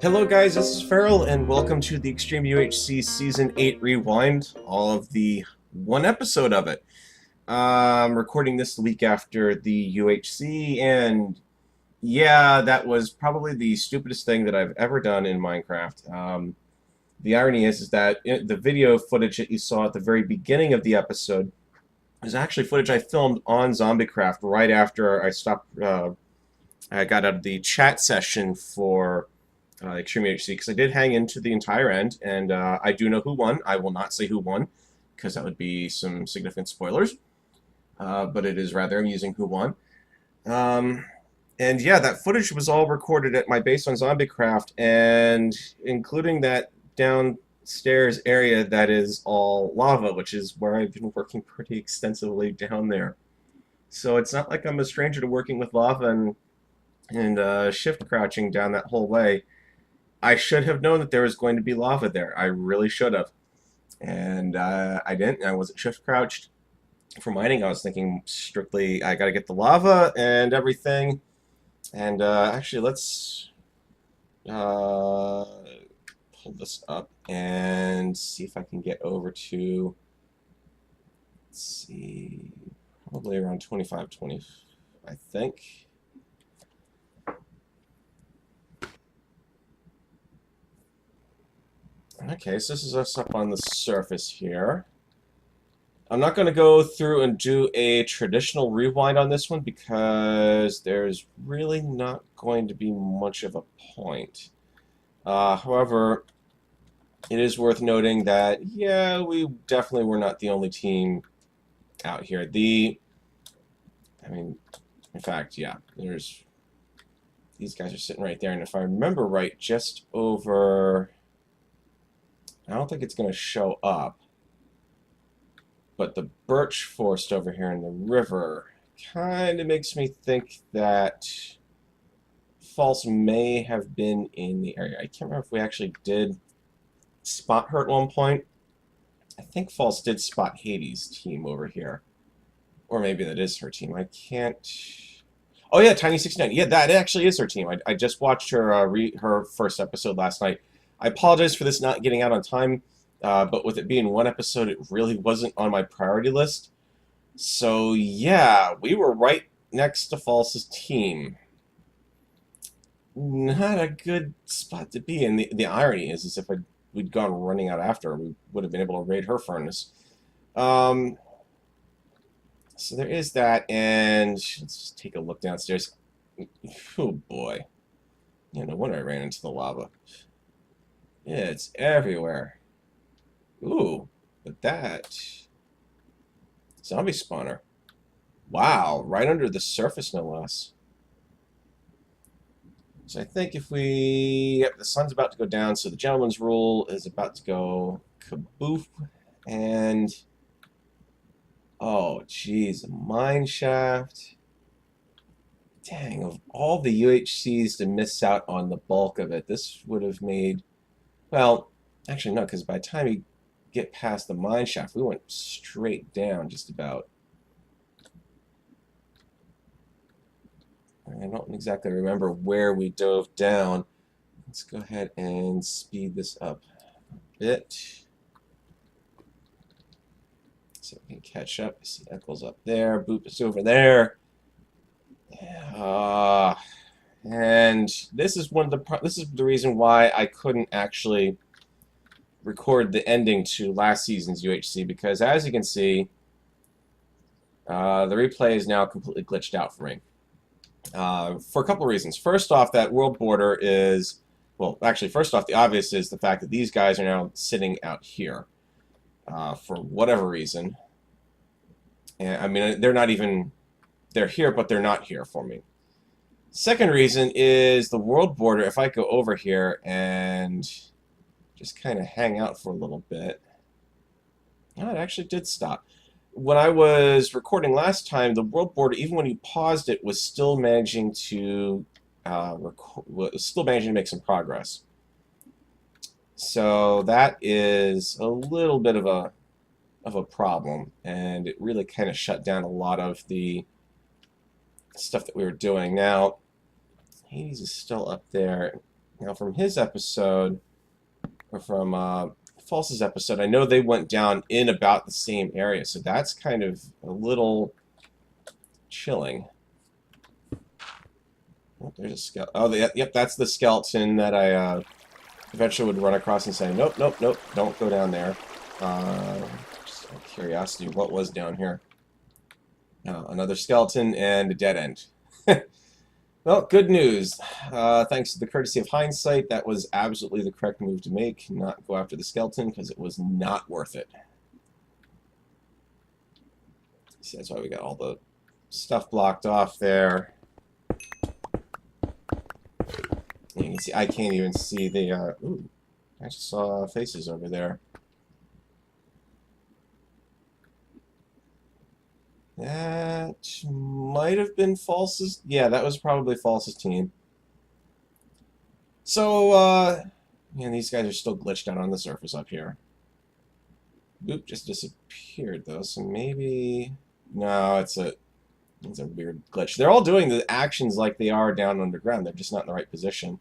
Hello guys, this is Farrell and welcome to the Extreme UHC Season 8 Rewind, all of the one episode of it. I'm recording this the week after the UHC, and yeah, that was probably the stupidest thing that I've ever done in Minecraft. The irony is that the video footage that you saw at the very beginning of the episode is actually footage I filmed on ZombieCraft right after I stopped, I got out of the chat session for Extreme UHC, because I did hang into the entire end, and I do know who won. I will not say who won, because that would be some significant spoilers, but it is rather amusing who won. And yeah, that footage was all recorded at my base on ZombieCraft, and including that downstairs area that is all lava, which is where I've been working pretty extensively down there. So it's not like I'm a stranger to working with lava and shift crouching down that whole way. I should have known that there was going to be lava there. I really should have. And I didn't. I wasn't shift crouched for mining. I was thinking strictly, I got to get the lava and everything. And actually, let's pull this up and see if I can get over to, let's see, probably around 25-20, I think. Okay, so this is us up on the surface here. I'm not going to go through and do a traditional rewind on this one because there's really not going to be much of a point. However, it is worth noting that, yeah, we definitely were not the only team out here. In fact, yeah, these guys are sitting right there, and if I remember right, just over... I don't think it's going to show up, but the birch forest over here in the river kind of makes me think that False may have been in the area. I can't remember if we actually did spot her at one point. I think False did spot Hades' team over here, or maybe that is her team. I can't... Oh yeah, Tiny69. Yeah, that actually is her team. I just watched her her first episode last night. I apologize for this not getting out on time, but with it being one episode, it really wasn't on my priority list. So yeah, we were right next to False's team. Not a good spot to be in. The irony is if we'd gone running out after her, we would have been able to raid her furnace. So there is that, and let's just take a look downstairs. Oh boy. Yeah, no wonder I ran into the lava. It's everywhere. Ooh, but that zombie spawner. Wow, right under the surface, no less. So I think if we... Yep, the sun's about to go down, so the gentleman's rule is about to go kaboof. And... oh, geez, a mine shaft. Dang, of all the UHCs to miss out on the bulk of it, this would have made... Well, actually no, because by the time you get past the mine shaft, we went straight down just about. I don't exactly remember where we dove down. Let's go ahead and speed this up a bit so we can catch up. I see Eccles up there, Boop is over there. And this is the reason why I couldn't actually record the ending to last season's UHC, because as you can see, the replay is now completely glitched out for me. For a couple of reasons. First off, that world border is, well, actually, first off, the obvious is the fact that these guys are now sitting out here for whatever reason. And I mean, they're here, but they're not here for me. Second reason is the world border. If I go over here and just kind of hang out for a little bit, oh, it actually did stop. When I was recording last time, the world border, even when you paused it, was still managing to make some progress. So that is a little bit of a problem, and it really kind of shut down a lot of the stuff that we were doing. Now, Hades is still up there. Now, from his episode, or from False's episode, I know they went down in about the same area, so that's kind of a little chilling. Oh, there's a skeleton. Oh, yep, that's the skeleton that I eventually would run across and say, nope, nope, nope, don't go down there. Just out of curiosity, what was down here? Another skeleton and a dead end. Well, good news. Thanks to the courtesy of hindsight, that was absolutely the correct move to make. Not go after the skeleton, because it was not worth it. See, that's why we got all the stuff blocked off there. You can see, I can't even see the, ooh, I just saw faces over there. That might have been False's. Yeah, that was probably False's team. So, man, these guys are still glitched out on the surface up here. Boop, just disappeared though. So maybe no, it's a weird glitch. They're all doing the actions like they are down underground. They're just not in the right position.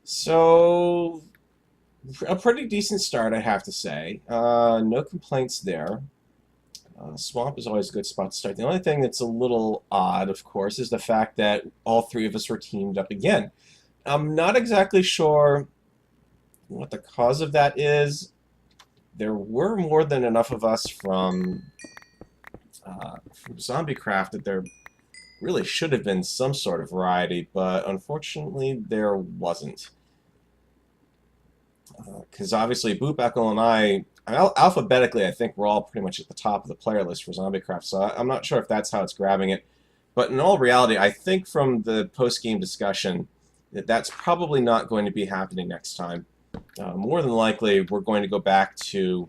So, a pretty decent start, I have to say. No complaints there. Swamp is always a good spot to start. The only thing that's a little odd, of course, is the fact that all three of us were teamed up again. I'm not exactly sure what the cause of that is. There were more than enough of us from ZombieCraft that there really should have been some sort of variety, but unfortunately there wasn't. Because obviously Boop, Echo, and I, alphabetically, I think we're all pretty much at the top of the player list for ZombieCraft, so I'm not sure if that's how it's grabbing it. But in all reality, I think from the post-game discussion that that's probably not going to be happening next time. More than likely, we're going to go back to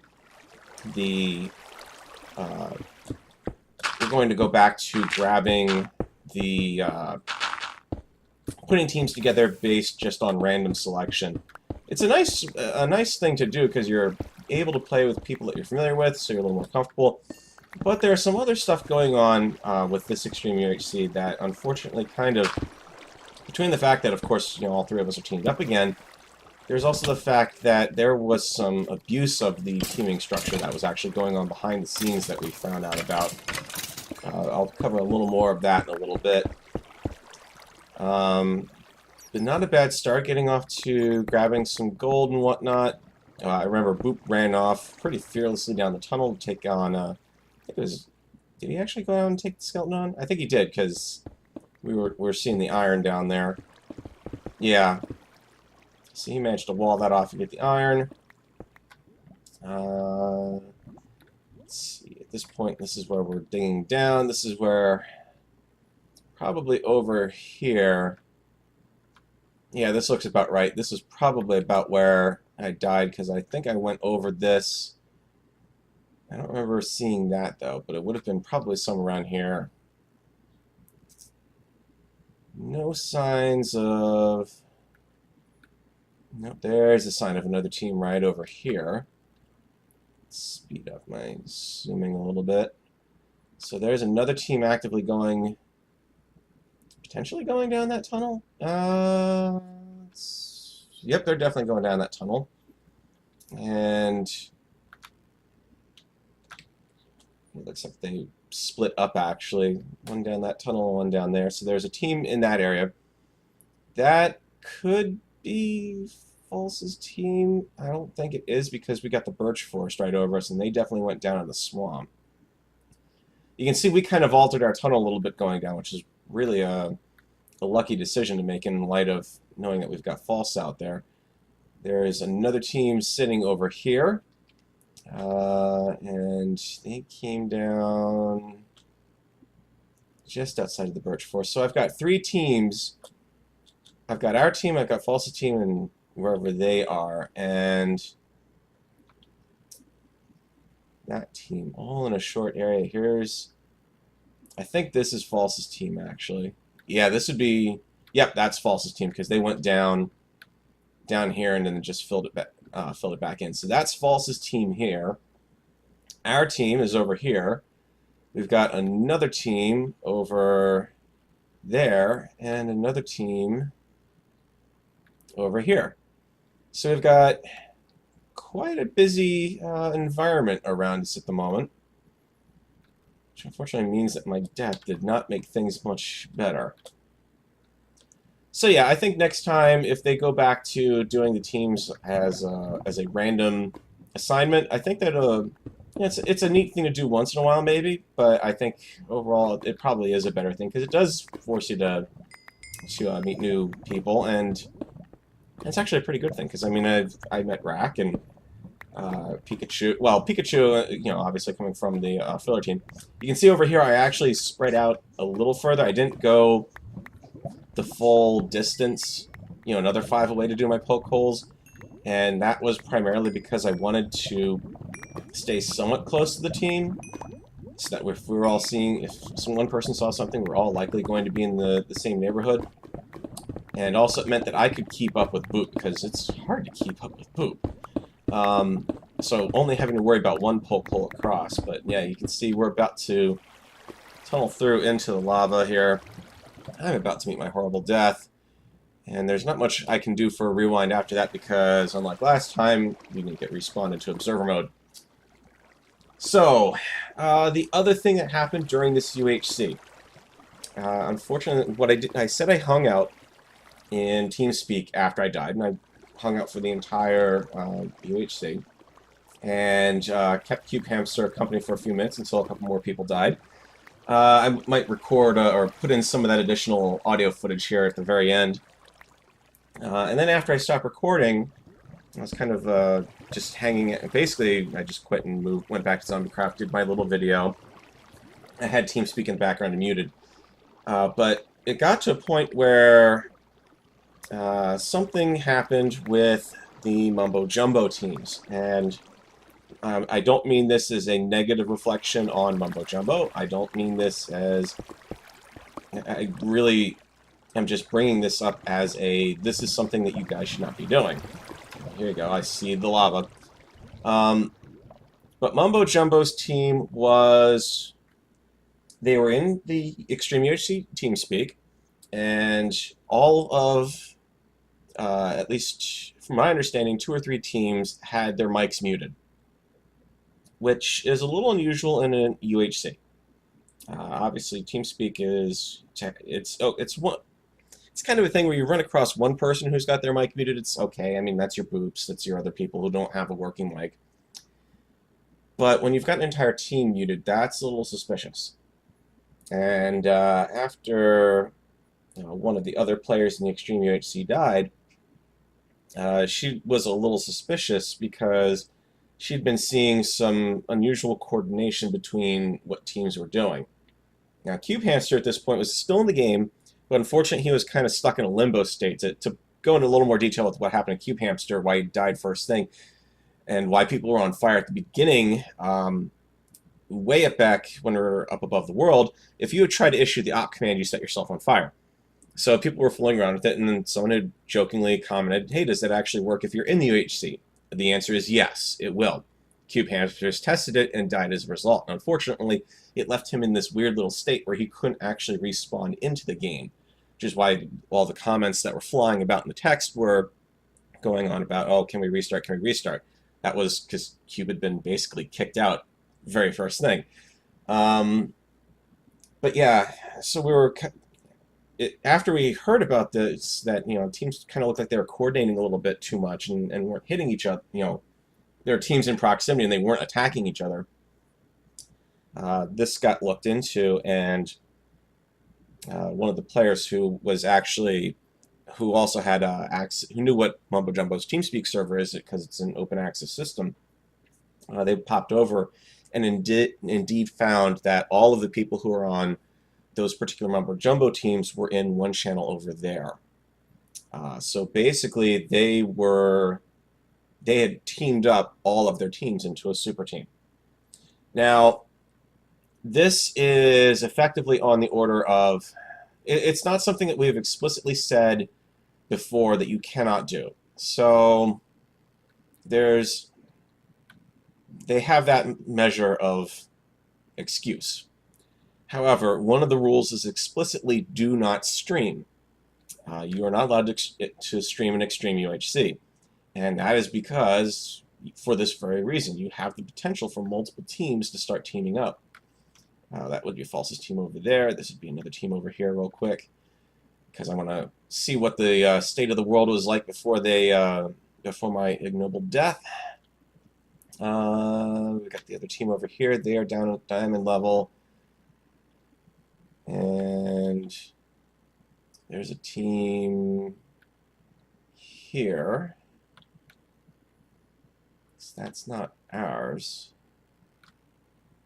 the... we're going to go back to grabbing the... putting teams together based just on random selection. It's a nice thing to do because you're able to play with people that you're familiar with, so you're a little more comfortable. But there's some other stuff going on with this Extreme UHC that unfortunately kind of, between the fact that, of course, you know, all three of us are teamed up again, there's also the fact that there was some abuse of the teaming structure that was actually going on behind the scenes that we found out about. I'll cover a little more of that in a little bit. But not a bad start, getting off to grabbing some gold and whatnot. I remember Boop ran off pretty fearlessly down the tunnel to take on, I think it was, did he actually go out and take the skeleton on? I think he did, because we were seeing the iron down there. Yeah. So he managed to wall that off and get the iron. Let's see, at this point, this is where we're digging down. This is where, probably over here. Yeah, this looks about right. This is probably about where I died, because I think I went over this. I don't remember seeing that, though, but it would have been probably somewhere around here. No signs of... Nope, there's a sign of another team right over here. Let's speed up my zooming a little bit. So there's another team actively going... potentially going down that tunnel? Yep, they're definitely going down that tunnel. And it looks like they split up, actually. One down that tunnel, one down there. So there's a team in that area. That could be False's team. I don't think it is, because we got the birch forest right over us, and they definitely went down in the swamp. You can see we kind of altered our tunnel a little bit going down, which is really a lucky decision to make in light of knowing that we've got False out there. There is another team sitting over here, and they came down just outside of the birch forest. So I've got three teams. I've got our team, I've got False's team, and wherever they are, and that team all in a short area. I think this is False's team, actually. Yeah, this would be... Yep, that's False's team, because they went down here and then just filled it back in. So that's False's team here. Our team is over here. We've got another team over there, and another team over here. So we've got quite a busy environment around us at the moment, which unfortunately means that my death did not make things much better. So yeah, I think next time if they go back to doing the teams as a random assignment, I think that it's a neat thing to do once in a while maybe, but I think overall it probably is a better thing because it does force you to meet new people, and it's actually a pretty good thing because I mean I met Rack and Pikachu. Well, Pikachu, obviously coming from the filler team. You can see over here I actually spread out a little further. I didn't go the full distance, another 5 away to do my poke holes, and that was primarily because I wanted to stay somewhat close to the team, so that if we were all seeing, if one person saw something, we're all likely going to be in the same neighborhood. And also it meant that I could keep up with Boop, because it's hard to keep up with Boop. So only having to worry about one poke hole across, but yeah, you can see we're about to tunnel through into the lava here. I'm about to meet my horrible death, and there's not much I can do for a rewind after that because, unlike last time, we didn't get respawned into observer mode. So, the other thing that happened during this UHC, unfortunately, what I said I hung out in TeamSpeak after I died, and I hung out for the entire UHC, and kept Cubehamster company for a few minutes until a couple more people died. I might record or put in some of that additional audio footage here at the very end. And then after I stopped recording, I was kind of just hanging. Basically, I just quit and went back to ZombieCraft, did my little video. I had TeamSpeak in the background and muted. But it got to a point where something happened with the Mumbo Jumbo teams, and I don't mean this as a negative reflection on Mumbo Jumbo. I don't mean this as... I really am just bringing this up as this is something that you guys should not be doing. Here you go, I see the lava. But Mumbo Jumbo's team was... They were in the Extreme UHC TeamSpeak, and all of, at least from my understanding, 2 or 3 teams had their mics muted, which is a little unusual in a UHC. Obviously, TeamSpeak is it's kind of a thing where you run across one person who's got their mic muted. It's okay. I mean, that's your boops. That's your other people who don't have a working mic. But when you've got an entire team muted, that's a little suspicious. And after one of the other players in the Extreme UHC died, she was a little suspicious because she'd been seeing some unusual coordination between what teams were doing. Now, Cubehamster at this point was still in the game, but unfortunately he was kind of stuck in a limbo state. To go into a little more detail with what happened to Cubehamster, why he died first thing, and why people were on fire at the beginning, way up back when we were up above the world, if you had tried to issue the op command, you set yourself on fire. So people were fooling around with it, and then someone had jokingly commented, hey, does that actually work if you're in the UHC? The answer is yes, it will. Cubehamsters tested it and died as a result. And unfortunately, it left him in this weird little state where he couldn't actually respawn into the game, which is why all the comments that were flying about in the text were going on about, oh, can we restart, can we restart? That was because Cube had been basically kicked out very first thing. But yeah, so we were... after we heard about this, that teams kind of looked like they were coordinating a little bit too much and weren't hitting each other. There are teams in proximity and they weren't attacking each other. This got looked into, and one of the players who also had access, who knew what Mumbo Jumbo's TeamSpeak server is because it's an open access system. They popped over and indeed found that all of the people who are on those particular Mumbo Jumbo teams were in one channel over there. So basically, they had teamed up all of their teams into a super team. Now, this is effectively on the order of, it's not something that we've explicitly said before that you cannot do. So they have that measure of excuse. However, one of the rules is explicitly do not stream. you are not allowed to stream an Extreme UHC. And that is because, for this very reason, you have the potential for multiple teams to start teaming up. That would be False's team over there. This would be another team over here real quick, because I want to see what the state of the world was like before before my ignoble death. We got the other team over here. They are down at diamond level. And there's a team here. That's not ours.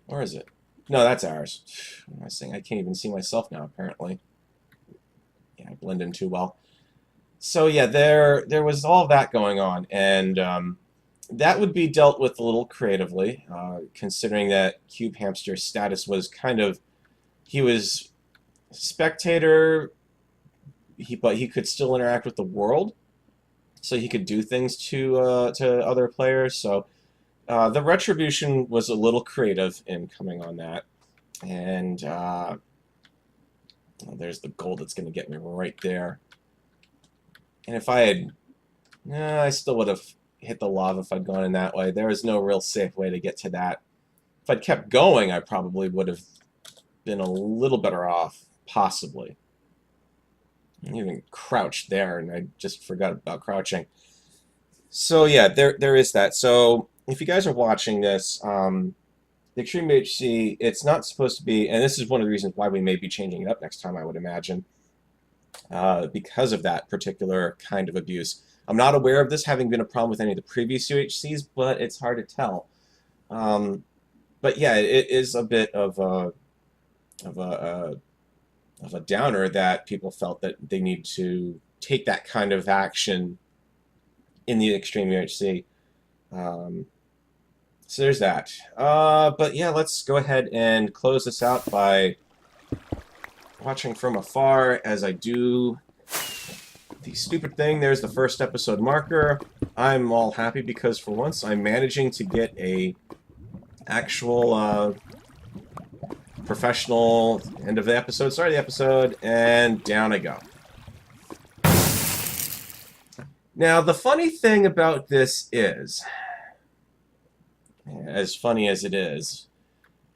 Or is it? No, that's ours. What am I saying? I can't even see myself now, apparently. Yeah, I blend in too well. So yeah, there was all that going on, and that would be dealt with a little creatively, considering that Cubehamster's status was kind of, he was spectator, but he could still interact with the world, so he could do things to other players. So the retribution was a little creative in coming on that, and well, there's the gold that's going to get me right there. And if I had, I still would have hit the lava if I'd gone in that way. There was no real safe way to get to that. If I'd kept going, I probably would have been a little better off, possibly. I even crouched there, and I just forgot about crouching. So yeah, there is that. So if you guys are watching this, the Extreme UHC, it's not supposed to be, and this is one of the reasons why we may be changing it up next time, I would imagine, because of that particular kind of abuse. I'm not aware of this having been a problem with any of the previous UHCs, but it's hard to tell. But yeah, it is a bit of a downer that people felt that they need to take that kind of action in the Extreme UHC. So there's that. But yeah, let's go ahead and close this out by watching from afar as I do the stupid thing. There's the first episode marker. I'm all happy because for once I'm managing to get a actual professional end of the episode, start of the episode, and down I go. Now, the funny thing about this is, as funny as it is,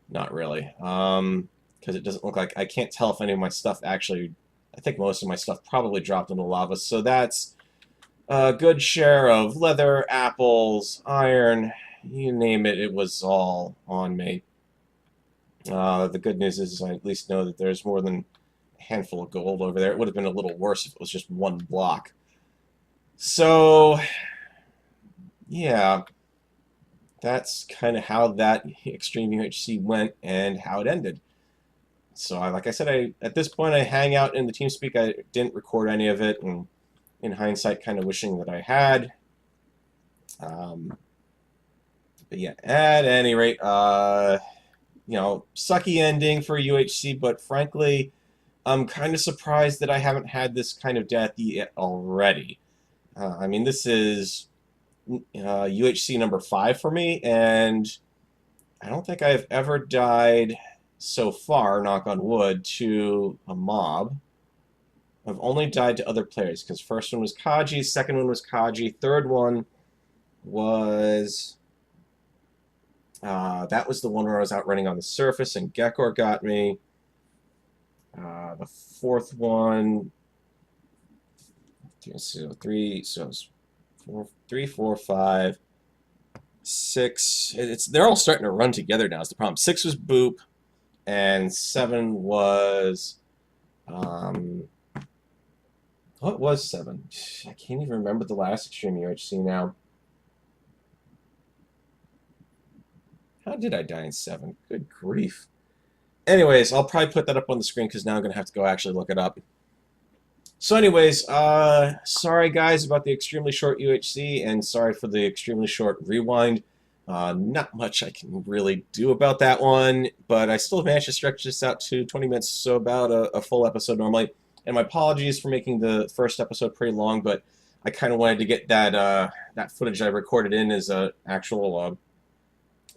not really, because it doesn't look like, I can't tell if any of my stuff actually, I think most of my stuff probably dropped into lava, so that's a good share of leather, apples, iron, you name it, it was all on me. The good news is I at least know that there's more than a handful of gold over there. It would have been a little worse if it was just one block. So, yeah, that's kind of how that Extreme UHC went and how it ended. So, like I said, at this point I hang out in the TeamSpeak. I didn't record any of it, and in hindsight, kind of wishing that I had. But yeah, at any rate, you know, sucky ending for UHC, but frankly, I'm kind of surprised that I haven't had this kind of death yet already. I mean, this is UHC number 5 for me, and I don't think I've ever died so far, knock on wood, to a mob. I've only died to other players, because first one was Kaji, second one was Kaji, third one was... that was the one where I was out running on the surface and Gekor got me. The fourth one, so 3, so it's 3, 4, 5, 6. They're all starting to run together now. Is the problem? 6 was Boop, and 7 was what was 7? I can't even remember the last Extreme UHC now. How did I die in 7? Good grief. Anyways, I'll probably put that up on the screen because now I'm going to have to go actually look it up. So anyways, sorry guys about the extremely short UHC, and sorry for the extremely short rewind. Not much I can really do about that one, but I still managed to stretch this out to 20 minutes, so about a full episode normally. And my apologies for making the first episode pretty long, but I kind of wanted to get that that footage I recorded in as an actual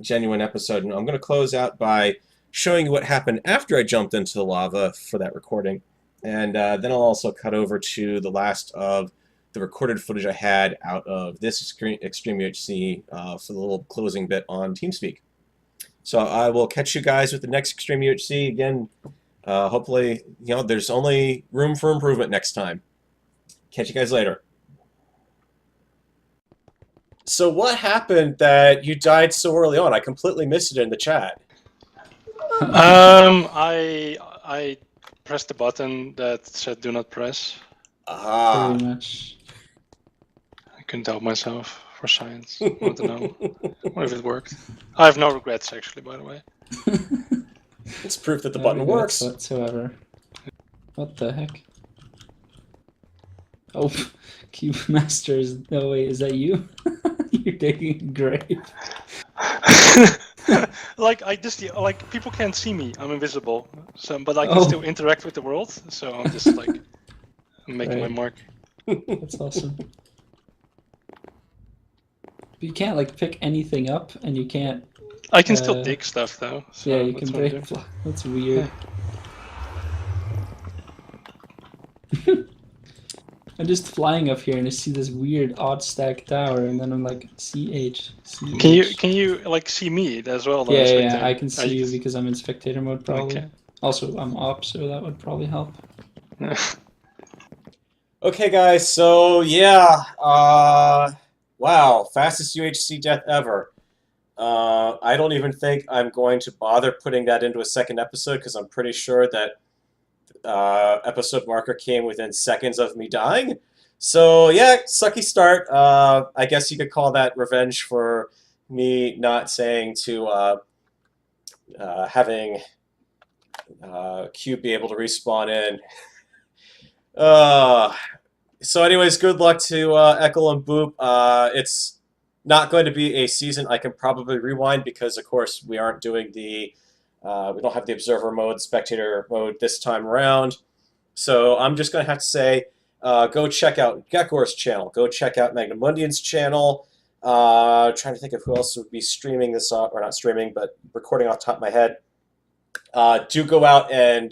genuine episode. And I'm going to close out by showing you what happened after I jumped into the lava for that recording. And then I'll also cut over to the last of the recorded footage I had out of this Extreme UHC for the little closing bit on TeamSpeak. So I will catch you guys with the next Extreme UHC again. Hopefully, there's only room for improvement next time. Catch you guys later. So what happened that you died so early on? I completely missed it in the chat. I pressed the button that said "Do not press." Pretty much. I couldn't help myself for science. I want to know what if it worked. I have no regrets, actually, by the way. It's proof that the button works. Whatsoever. What the heck? Oh, Cubehamster is... No, wait, is that you? You're digging a grave. Like people can't see me. I'm invisible. So, but I can still interact with the world. So I'm just like making my mark. That's awesome. You can't like pick anything up, and you can't. I can still dig stuff though. So yeah, you can break. That's weird. Yeah. I'm just flying up here and I see this weird odd stack tower, and then I'm like, CH. Can you like see me as well? Yeah, I can see you because I'm in spectator mode probably. Okay. Also, I'm up, so that would probably help. Okay, guys. So yeah, wow, fastest UHC death ever. I don't even think I'm going to bother putting that into a second episode because I'm pretty sure that episode marker came within seconds of me dying. So yeah, sucky start. I guess you could call that revenge for me not saying to having Cube be able to respawn in. So anyways, good luck to Ekel and Boop. It's not going to be a season I can probably rewind because, of course, we aren't doing the we don't have the observer mode, spectator mode this time around. So I'm just going to have to say, go check out Gekor's channel. Go check out Magnamundian's channel. Trying to think of who else would be streaming this, or not streaming, but recording off the top of my head. Do go out and,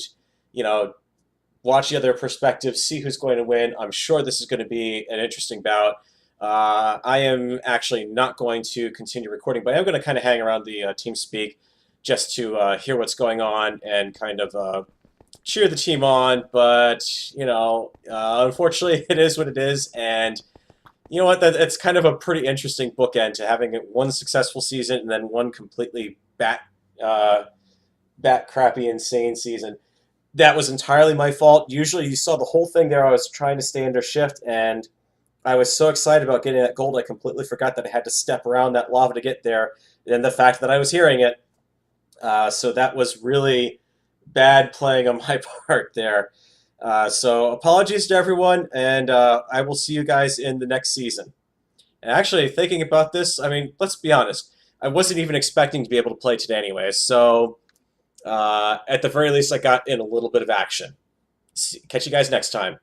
watch the other perspectives, see who's going to win. I'm sure this is going to be an interesting bout. I am actually not going to continue recording, but I am going to kind of hang around the TeamSpeak just to hear what's going on and kind of cheer the team on. But, unfortunately, it is what it is. And you know what? It's kind of a pretty interesting bookend to having one successful season and then one completely bat crappy, insane season. That was entirely my fault. Usually you saw the whole thing there. I was trying to stay under shift, and I was so excited about getting that gold, I completely forgot that I had to step around that lava to get there, and the fact that I was hearing it. So that was really bad playing on my part there. So apologies to everyone, and I will see you guys in the next season. And actually, thinking about this, I mean, let's be honest. I wasn't even expecting to be able to play today anyway, so at the very least, I got in a little bit of action. Catch you guys next time.